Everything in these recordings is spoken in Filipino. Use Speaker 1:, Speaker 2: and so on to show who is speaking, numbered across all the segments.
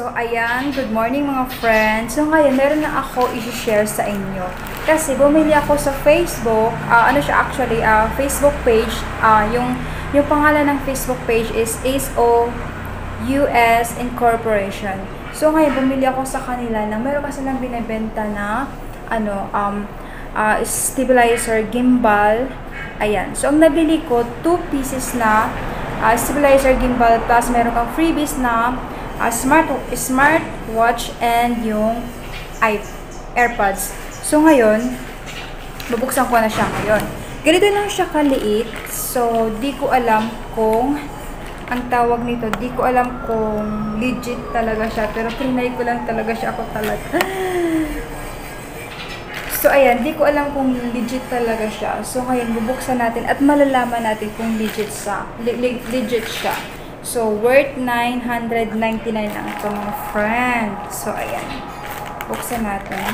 Speaker 1: So, ayan, good morning mga friends. So, ngayon, meron na ako i-share sa inyo. Kasi, bumili ako sa Facebook, Facebook page, yung pangalan ng Facebook page is ASO US Incorporation. So, ngayon, bumili ako sa kanila na meron kasi lang binibenta na, stabilizer gimbal. Ayan. So, ang nabili ko, 2 pieces na stabilizer gimbal, plus meron kang freebies na smartwatch and yung AirPods. So, ngayon, bubuksan ko na siya ngayon. Ganito lang siya kaliit. So, di ko alam kung ang tawag nito, di ko alam kung legit talaga siya. Pero trinay ko lang talaga siya ako talaga. So, ayan, di ko alam kung legit talaga siya. So, ngayon, bubuksan natin at malalaman natin kung legit siya. So, worth $999 lang ito mga friend. So, ayan. Buksan natin.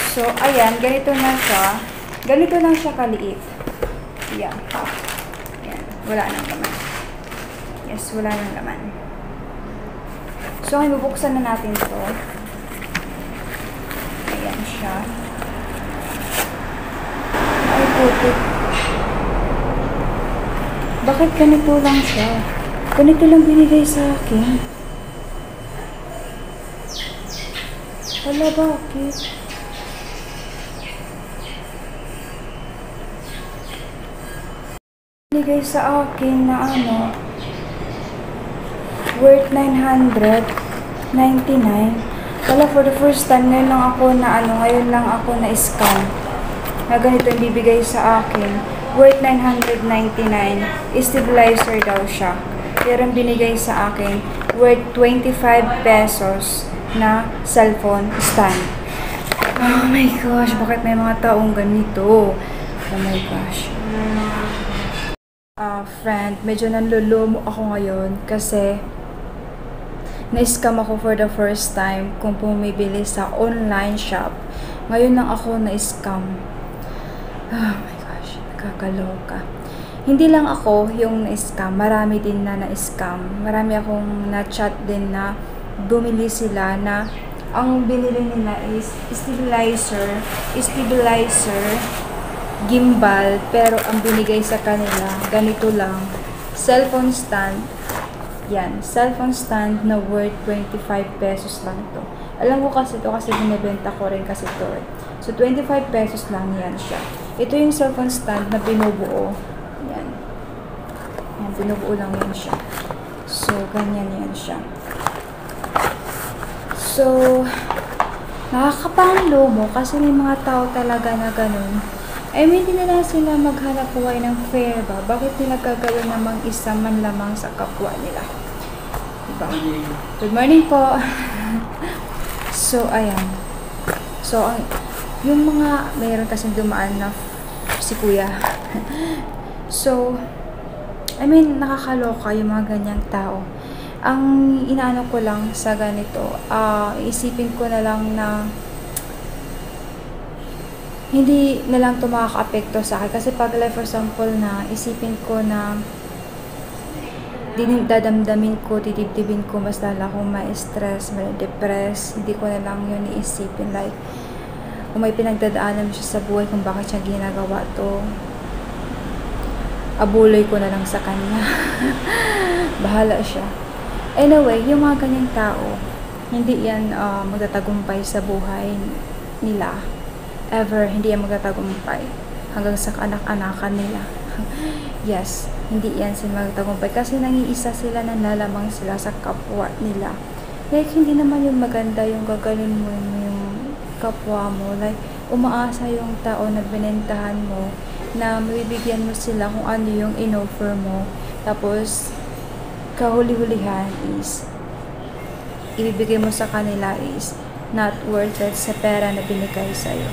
Speaker 1: So, ayan. Ganito na siya. Ganito lang siya kaliit. Ayan. Ayan. Wala nang laman. Yes, wala nang laman. So, ngayon, bubuksan na natin ito. Ayan siya. Ay, putik. Bakit ganito lang siya? Ganito lang binigay sa akin. Wala, bakit? Binigay sa akin na worth $999. Wala, for the first time, ngayon lang ako na scam. Na ganito yung bibigay sa akin. Worth $999. Stabilizer daw siya. Pero ang binigay sa akin, worth 25 pesos na cellphone stand. Oh my gosh, bakit may mga taong ganito? Oh my gosh. Friend, medyo nanlulumo ako ngayon kasi na-scam ako for the first time kung bumibili sa online shop. Ngayon lang ako na-scam. Oh my gosh, nakakaloka. Hindi lang ako yung na-scam, marami din na na-scam. Marami akong na-chat din na bumili sila na ang binili nila is stabilizer, gimbal, pero ang binigay sa kanila, ganito lang, cellphone stand. Yan, cellphone stand na worth 25 pesos lang ito. Alam ko kasi ito kasi binibenta ko rin kasi ito. So, 25 pesos lang yan siya. Ito yung cellphone stand na binubuo. Yan. Yan, binubuo lang yan siya. So, ganyan yan siya. So, nakakapanglo mo kasi may mga tao talaga na ganun. Hindi na sila maghanap buhay ng fair ba? Bakit nila gagawin namang isa man lamang sa kapwa nila? Diba? Good morning po. So, ayan. So, yung mga, mayroon kasing dumaan na si kuya. So, nakakaloka yung mga ganyang tao. Ang inaano ko lang sa ganito, isipin ko na lang na hindi na lang ito makaka-apekto sa akin. Kasi pag like for example na isipin ko na dadamdamin ko, titibtibin ko, mas lala akong ma-stress, ma-depress, hindi ko na lang yun iisipin. Like, kung may pinagdadaanan siya sa buhay kung bakit siya ginagawa to, abuloy ko na lang sa kanya. Bahala siya. Anyway, yung mga ganyang tao, hindi yan magtatagumpay sa buhay nila. Ever, hindi yan magtatagumpay hanggang sa anak-anakan nila. Yes, hindi yan sila magtatagumpay kasi nangiisa sila, nanlalamang sila sa kapwa nila. Like, hindi naman yung maganda yung gagaling mo yung kapwa mo. Like, umaasa yung tao na binentahan mo na mabibigyan mo sila kung ano yung in-offer mo. Tapos, kahuli-hulihan is ibibigay mo sa kanila is not worth it sa pera na binigay sa'yo.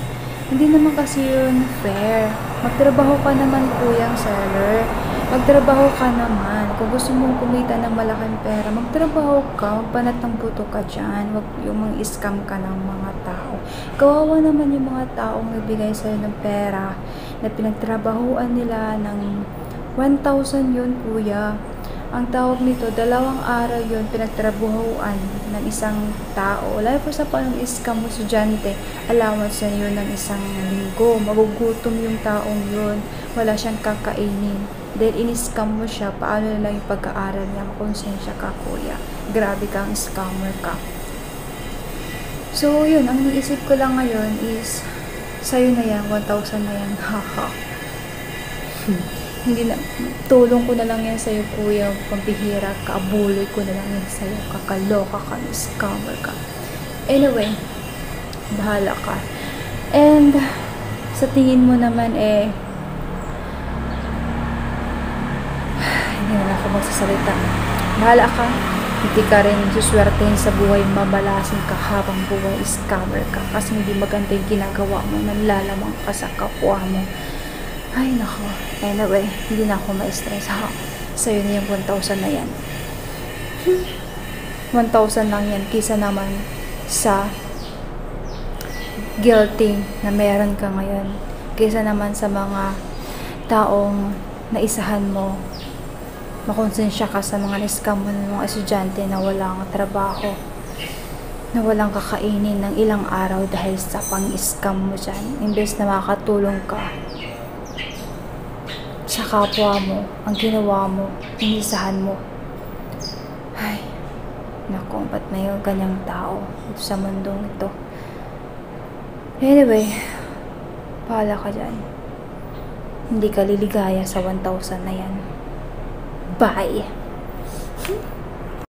Speaker 1: Hindi naman kasi yun fair. Magtrabaho ka naman, kuyang seller. Magtrabaho ka naman. Kung gusto mong kumita ng malaking pera, magtrabaho ka, magpanat ng buto ka dyan. Huwag yung mga scam ka ng mga tao. Kawawa naman yung mga taong nagbigay sa'yo ng pera na pinagtrabahuan nila ng 1,000 yun, kuya. Ang tawag nito, 2 araw yun, pinagtrabuhuan ng isang tao. Lalo po sa panong scam mo, estudyante, allowance na yun ng isang linggo. Magugutom yung taong yun. Wala siyang kakainin. Dahil in-scam mo siya, paano na lang yung pag-aaral niya? Makonsensya ka, kuya. Grabe kang scammer ka. So, yun, ang naisip ko lang ngayon is, sa'yo na yan, 1,000 na yan, haha. Hindi na, tulong ko na lang yan sa'yo, kuya, pampihira, kaabuloy ko na lang yan sa'yo, kakaloka ka, scammer ka. Anyway, bahala ka. And, sa tingin mo naman hindi na ako magsasalita. Bahala ka, hindi ka rin suswertein sa buhay, mabalasin ka habang buhay, scammer ka, kasi hindi maganda yung ginagawa mo, nanlalamang ka sa kapwa mo. Ay, nako. Anyway, hindi na ako ma-stress. Ha? Sa'yo na yung 1,000 na yan. 1,000 lang yan. Kisa naman sa guilty na meron ka ngayon. Kisa naman sa mga taong naisahan mo. Makonsensya ka sa mga niskam mo ng mga estudyante na walang trabaho. Na walang kakainin ng ilang araw dahil sa pang-scam mo dyan. Imbes na makakatulong ka sa kapwa mo, ang ginawa mo, inisahan mo. Ay, naku, ba't may ganyang tao dito sa mundong ito? Anyway, pahala ka dyan. Hindi ka liligaya sa 1,000 na yan. Bye!